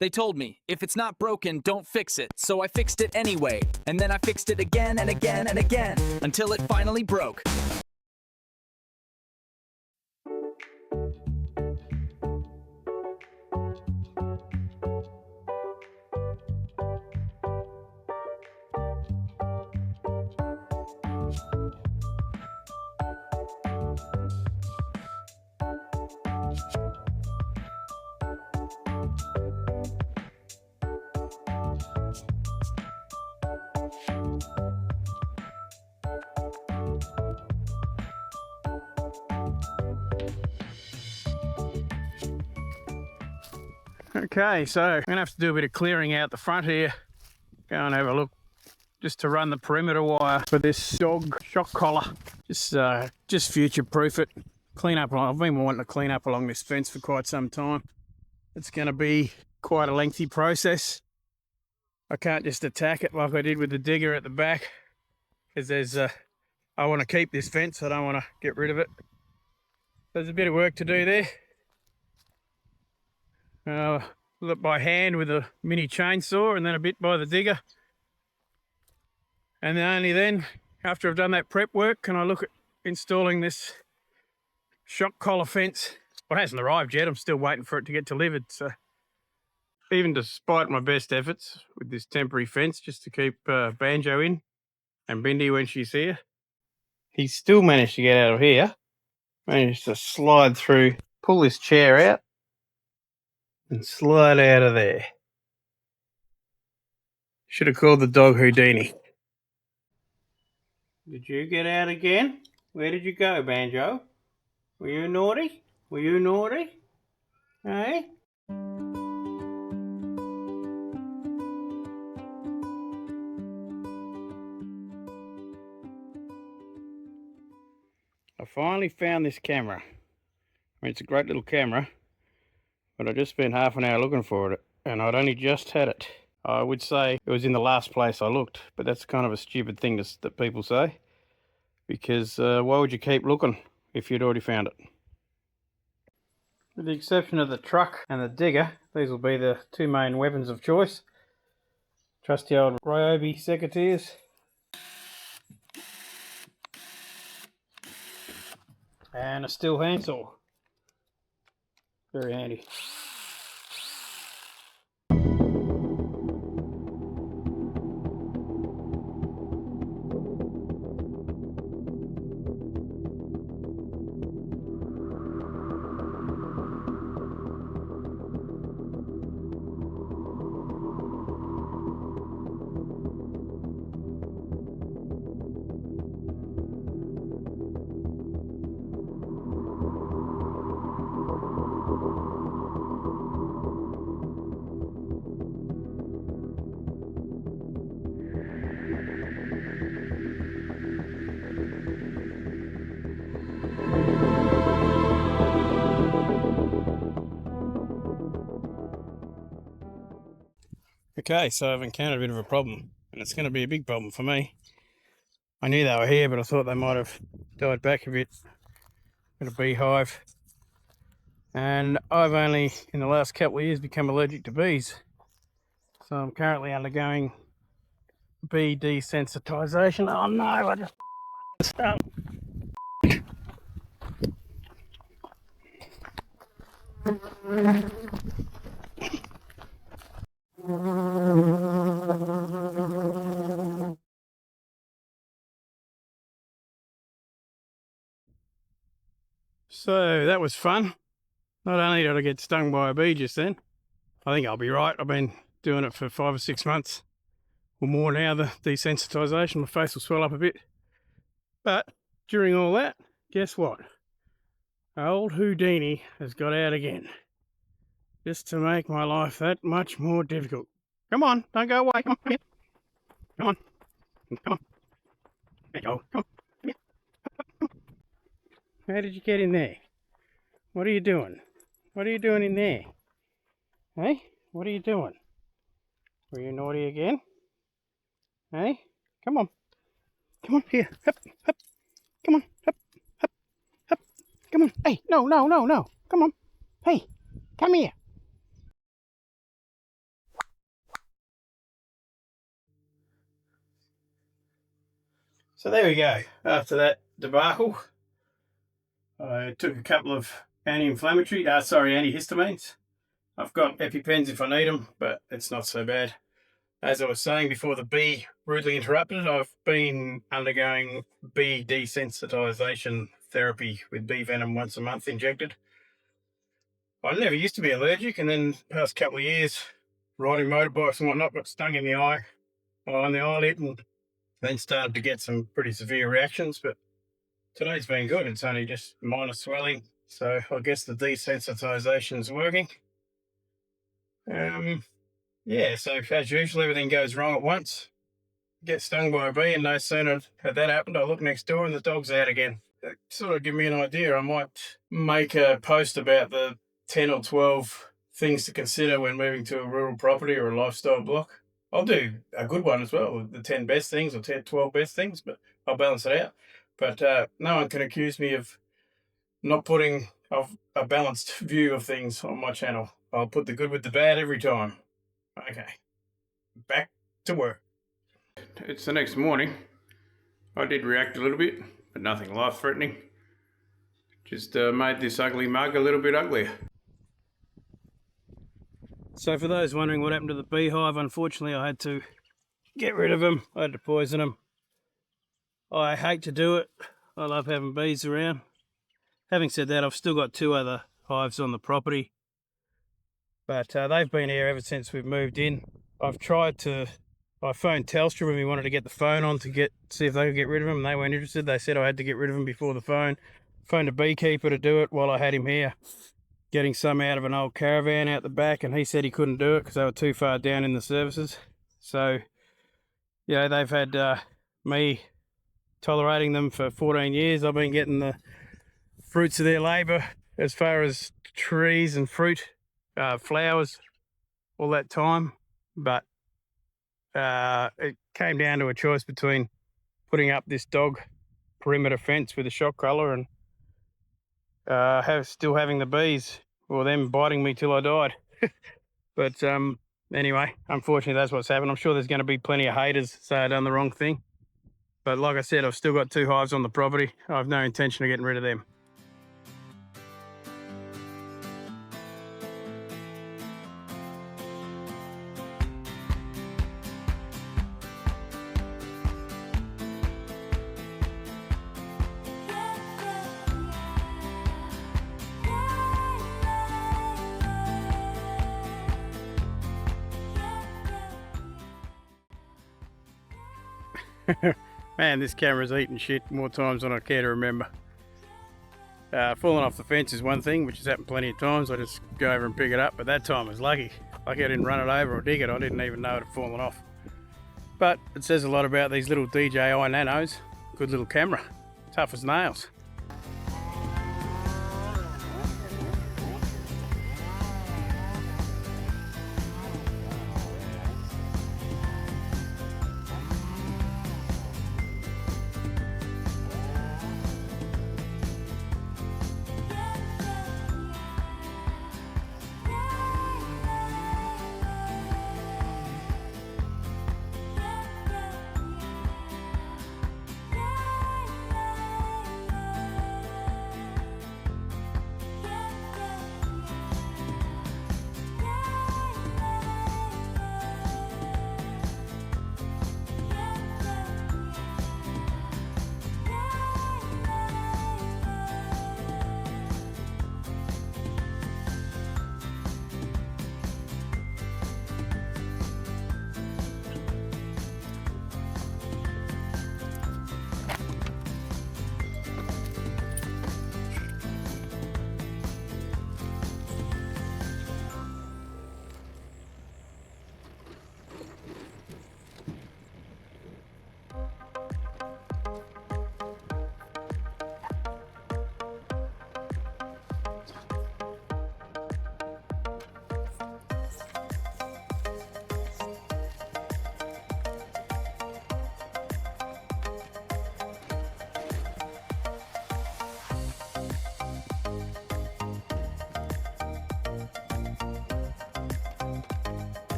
They told me, if it's not broken, don't fix it. So I fixed it anyway. And then I fixed it again and again and again, until it finally broke. Okay, so I'm gonna have to do a bit of clearing out the front here. Go and have a look just to run the perimeter wire for this dog shock collar. Just future proof it. Clean up. I've been wanting to clean up along this fence for quite some time. It's going to be quite a lengthy process. I can't just attack it like I did with the digger at the back, because I want to keep this fence. I don't want to get rid of it. There's a bit of work to do there. Look by hand with a mini chainsaw, and then a bit by the digger. And then only then, after I've done that prep work, can I look at installing this shock collar fence. Well, it hasn't arrived yet. I'm still waiting for it to get delivered. So even despite my best efforts with this temporary fence, just to keep Banjo in and Bindi when she's here, he's still managed to get out of here. Managed to slide through, pull this chair out, and slide out of there. Should have called the dog Houdini. Did you get out again? Where did you go, Banjo? Were you naughty? Were you naughty? Hey? I finally found this camera. I mean, it's a great little camera, but I just spent half an hour looking for it, and I'd only just had it. I would say it was in the last place I looked, but that's kind of a stupid thing that people say, because why would you keep looking if you'd already found it? With the exception of the truck and the digger, these will be the two main weapons of choice. Trusty old Ryobi secateurs. And a steel handsaw. Very handy. Okay, so I've encountered a bit of a problem, and it's going to be a big problem for me. I knew they were here, but I thought they might have died back a bit. Got a beehive. And I've only, in the last couple of years, become allergic to bees. So I'm currently undergoing bee desensitization. Oh no, I just stung. So that was fun. Not only did I get stung by a bee just then, I think I'll be right. I've been doing it for 5 or 6 months or more now, the desensitization. My face will swell up a bit. But during all that, guess what? Old Houdini has got out again. Just to make my life that much more difficult. Come on, don't go away. Come on, come on. Come on. There you go. Come on. How did you get in there? What are you doing? What are you doing in there? Hey? What are you doing? Were you naughty again? Hey? Come on. Come on, here. Hup, hup. Come on. Hup, hup, hup. Come on. Hey, no. Come on. Hey, come here. So there we go. After that debacle, I took a couple of antihistamines. I've got EpiPens if I need them, but it's not so bad. As I was saying before the bee rudely interrupted, I've been undergoing bee desensitization therapy with bee venom once a month injected. I never used to be allergic, and then the past couple of years, riding motorbikes and whatnot, got stung in the eye, on the eyelid, and then started to get some pretty severe reactions. But today's been good. It's only just minor swelling, so I guess the desensitization's working. Yeah, so as usual, everything goes wrong at once. Get stung by a bee, and no sooner had that happened, I look next door and the dog's out again. That sort of give me an idea. I might make a post about the 10 or 12 things to consider when moving to a rural property or a lifestyle block. I'll do a good one as well, the 10 best things or 10, 12 best things, but I'll balance it out. But no one can accuse me of not putting a balanced view of things on my channel. I'll put the good with the bad every time. Okay, back to work. It's the next morning. I did react a little bit, but nothing life-threatening. Just made this ugly mug a little bit uglier. So for those wondering what happened to the beehive, unfortunately I had to get rid of them. I had to poison them. I hate to do it. I love having bees around. Having said that, I've still got 2 other hives on the property, but they've been here ever since we've moved in. I phoned Telstra when we wanted to get the phone on to see if they could get rid of them, and they weren't interested. They said I had to get rid of them before the phone. Phoned a beekeeper to do it while I had him here, getting some out of an old caravan out the back, and he said he couldn't do it because they were too far down in the services. So, yeah, they've had me tolerating them for 14 years. I've been getting the fruits of their labour as far as trees and fruit, flowers, all that time. But it came down to a choice between putting up this dog perimeter fence with a shock collar and still having the bees, or them biting me till I died. But anyway, unfortunately that's what's happened. I'm sure there's going to be plenty of haters say I done the wrong thing, but like I said, I've still got 2 hives on the property. I have no intention of getting rid of them. Man, this camera's eaten shit more times than I care to remember. Falling off the fence is one thing, which has happened plenty of times. I just go over and pick it up, but that time I was lucky. Lucky I didn't run it over or dig it. I didn't even know it had fallen off. But it says a lot about these little DJI Nanos. Good little camera, tough as nails.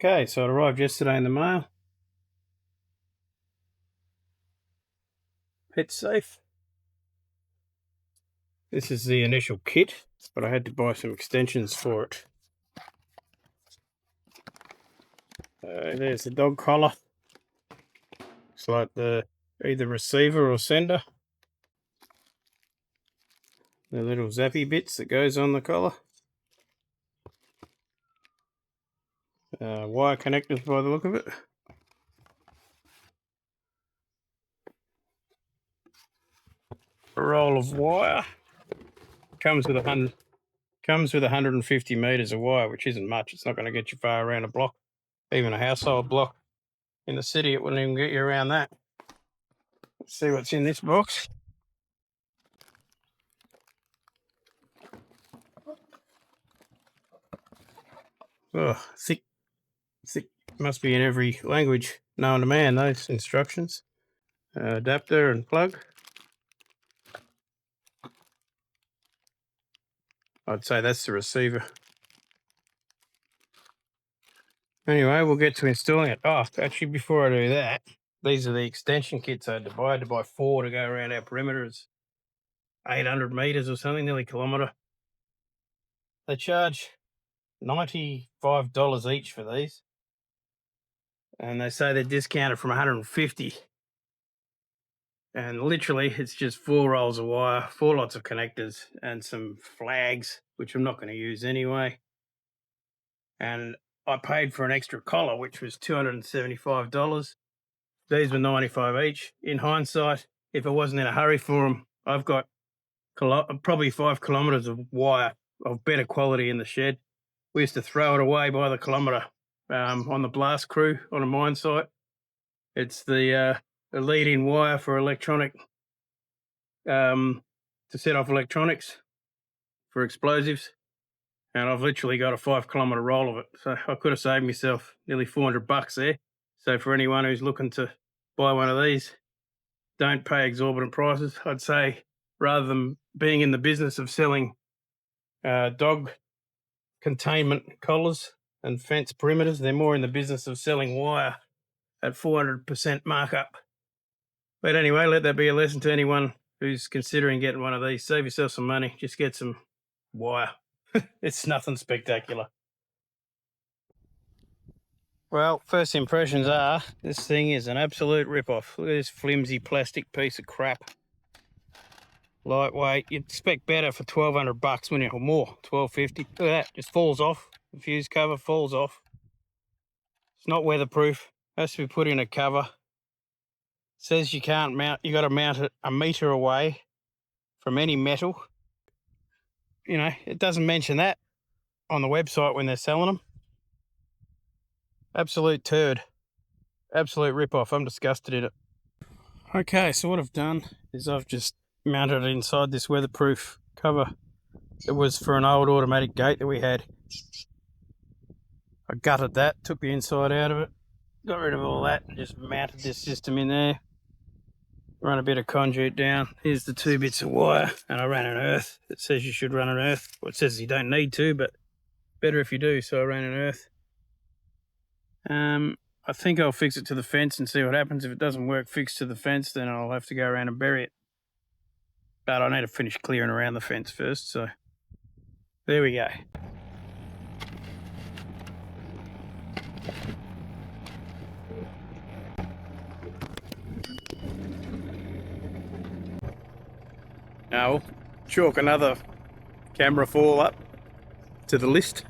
Okay, so it arrived yesterday in the mail. Pet safe. This is the initial kit, but I had to buy some extensions for it. There's the dog collar. Looks like the either receiver or sender. The little zappy bits that goes on the collar. Wire connectors by the look of it. A roll of wire. Comes with 150 meters of wire, which isn't much. It's not going to get you far around a block, even a household block. In the city, it wouldn't even get you around that. Let's see what's in this box. Oh, thick. Must be in every language known to man, those instructions. Adapter and plug. I'd say that's the receiver. Anyway, we'll get to installing it. Oh, actually, before I do that, these are the extension kits I had to buy. I had to buy 4 to go around our perimeter. It's 800 meters or something, nearly a kilometre. They charge $95 each for these. And they say they're discounted from 150. And literally, it's just 4 rolls of wire, 4 lots of connectors, and some flags, which I'm not going to use anyway. And I paid for an extra collar, which was $275. These were $95 each. In hindsight, if I wasn't in a hurry for them, I've got probably 5 kilometres of wire of better quality in the shed. We used to throw it away by the kilometre on the blast crew on a mine site. It's the lead-in wire for electronic, to set off electronics for explosives. And I've literally got a 5 kilometre roll of it. So I could have saved myself nearly $400 there. So for anyone who's looking to buy one of these, don't pay exorbitant prices. I'd say rather than being in the business of selling dog containment collars and fence perimeters, they're more in the business of selling wire at 400% markup. But anyway, let that be a lesson to anyone who's considering getting one of these. Save yourself some money. Just get some wire. It's nothing spectacular. Well, first impressions are this thing is an absolute rip-off. Look at this flimsy plastic piece of crap. Lightweight. You'd expect better for $1,200, wouldn't you? Or more, $1,250. Look at that, just falls off. The fuse cover falls off. It's not weatherproof. Has to be put in a cover. It says you can't mount. You got to mount it a metre away from any metal. You know, it doesn't mention that on the website when they're selling them. Absolute turd. Absolute rip-off. I'm disgusted at it. Okay, so what I've done is I've just mounted it inside this weatherproof cover. It was for an old automatic gate that we had. I gutted that, took the inside out of it, got rid of all that, and just mounted this system in there. Run a bit of conduit down. Here's the 2 bits of wire, and I ran an earth. It says you should run an earth. Well, it says you don't need to, but better if you do, so I ran an earth. I think I'll fix it to the fence and see what happens. If it doesn't work fixed to the fence, then I'll have to go around and bury it. But I need to finish clearing around the fence first, so there we go. Now we'll chalk another camera fall up to the list.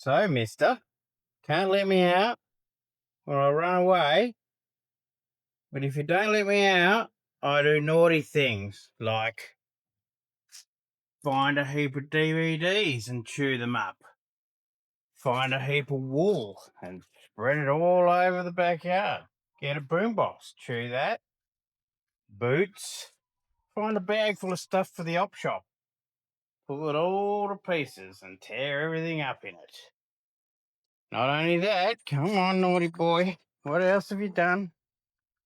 So, mister, can't let me out or I'll run away. But if you don't let me out, I do naughty things like find a heap of DVDs and chew them up. Find a heap of wool and spread it all over the backyard. Get a boombox, chew that. Boots. Find a bag full of stuff for the op shop. Pull it all to pieces and tear everything up in it. Not only that, come on, naughty boy. What else have you done?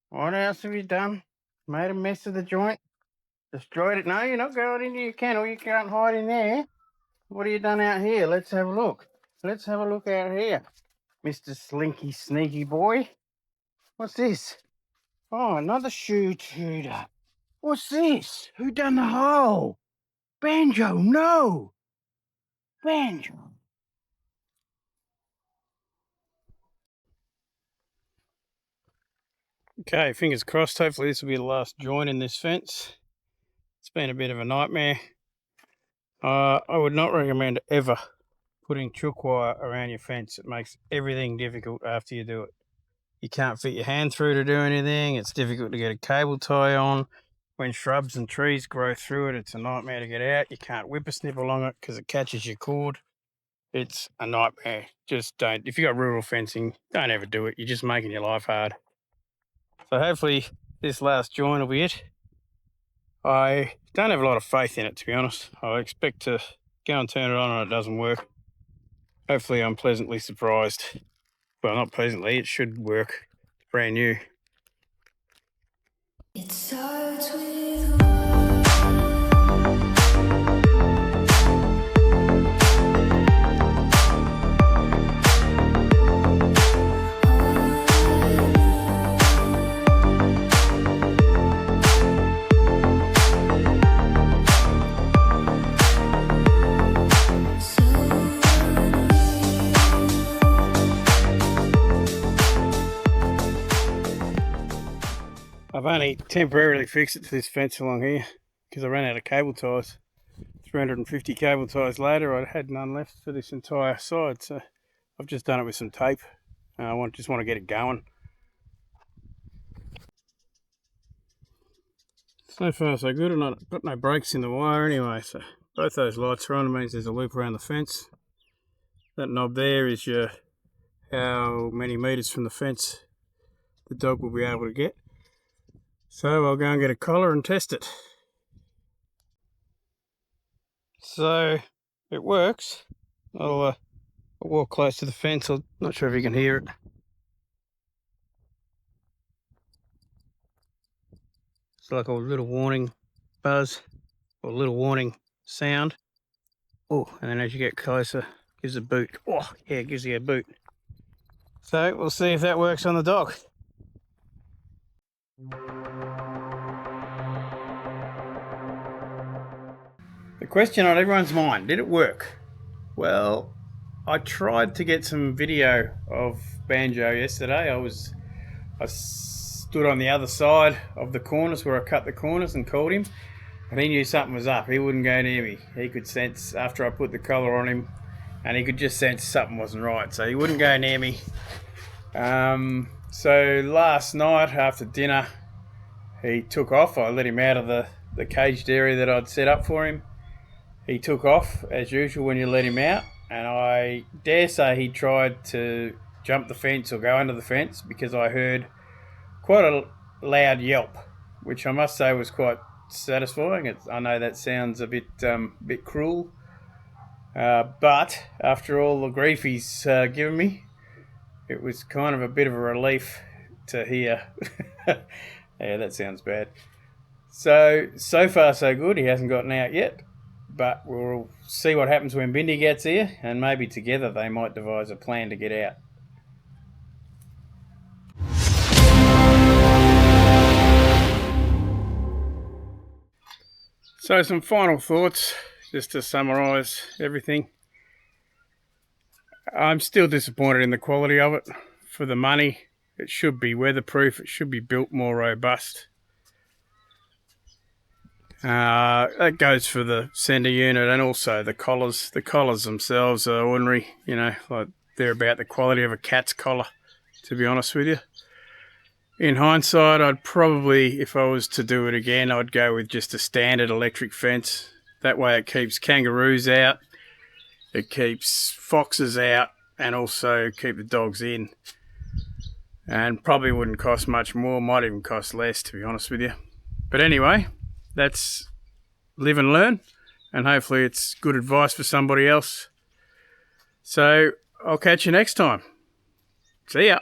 What else have you done? Made a mess of the joint? Destroyed it? No, you're not going into your kennel. You can't hide in there. What have you done out here? Let's have a look. Let's have a look out here. Mr. Slinky Sneaky Boy. What's this? Oh, another shoe tutor. What's this? Who done the hole? Banjo, no! Banjo. Okay, fingers crossed. Hopefully this will be the last joint in this fence. It's been a bit of a nightmare. I would not recommend ever putting chook wire around your fence. It makes everything difficult after you do it. You can't fit your hand through to do anything. It's difficult to get a cable tie on. When shrubs and trees grow through it, it's a nightmare to get out. You can't whippersnip along it because it catches your cord. It's a nightmare. Just don't. If you've got rural fencing, don't ever do it. You're just making your life hard. So hopefully this last joint will be it. I don't have a lot of faith in it, to be honest. I expect to go and turn it on and it doesn't work. Hopefully I'm pleasantly surprised. Well, not pleasantly, it should work. It's brand new. It starts with I've only temporarily fixed it to this fence along here because I ran out of cable ties. 350 cable ties later, I had none left for this entire side, so I've just done it with some tape. I just want to get it going. So far so good, and I've got no breaks in the wire anyway, so both those lights are on. It means there's a loop around the fence. That knob there is your how many metres from the fence the dog will be able to get. So I'll go and get a collar and test it. So it works. I'll walk close to the fence. I'm not sure if you can hear it. It's like a little warning buzz or a little warning sound. Oh, and then as you get closer, gives a boot. Oh, yeah, it gives you a boot. So we'll see if that works on the dog. The question on everyone's mind, did it work? Well, I tried to get some video of Banjo yesterday. I stood on the other side of the corners where I cut the corners and called him, and he knew something was up. He wouldn't go near me. He could sense after I put the collar on him, and he could just sense something wasn't right, so he wouldn't go near me. So last night after dinner, he took off. I let him out of the caged area that I'd set up for him. He took off as usual when you let him out, and I dare say he tried to jump the fence or go under the fence because I heard quite a loud yelp, which I must say was quite satisfying. I know that sounds a bit cruel, but after all the grief he's given me, it was kind of a bit of a relief to hear. Yeah, that sounds bad. So far so good. He hasn't gotten out yet, but we'll see what happens when Bindi gets here, and maybe together they might devise a plan to get out. So some final thoughts, just to summarise everything. I'm still disappointed in the quality of it. For the money, it should be weatherproof, it should be built more robust. That goes for the centre unit and also the collars. The collars themselves are ordinary, you know, like they're about the quality of a cat's collar, to be honest with you. In hindsight, I'd probably, if I was to do it again, I'd go with just a standard electric fence. That way it keeps kangaroos out, it keeps foxes out, and also keep the dogs in. And probably wouldn't cost much more, might even cost less, to be honest with you. But anyway, that's live and learn, and hopefully it's good advice for somebody else. So I'll catch you next time. See ya.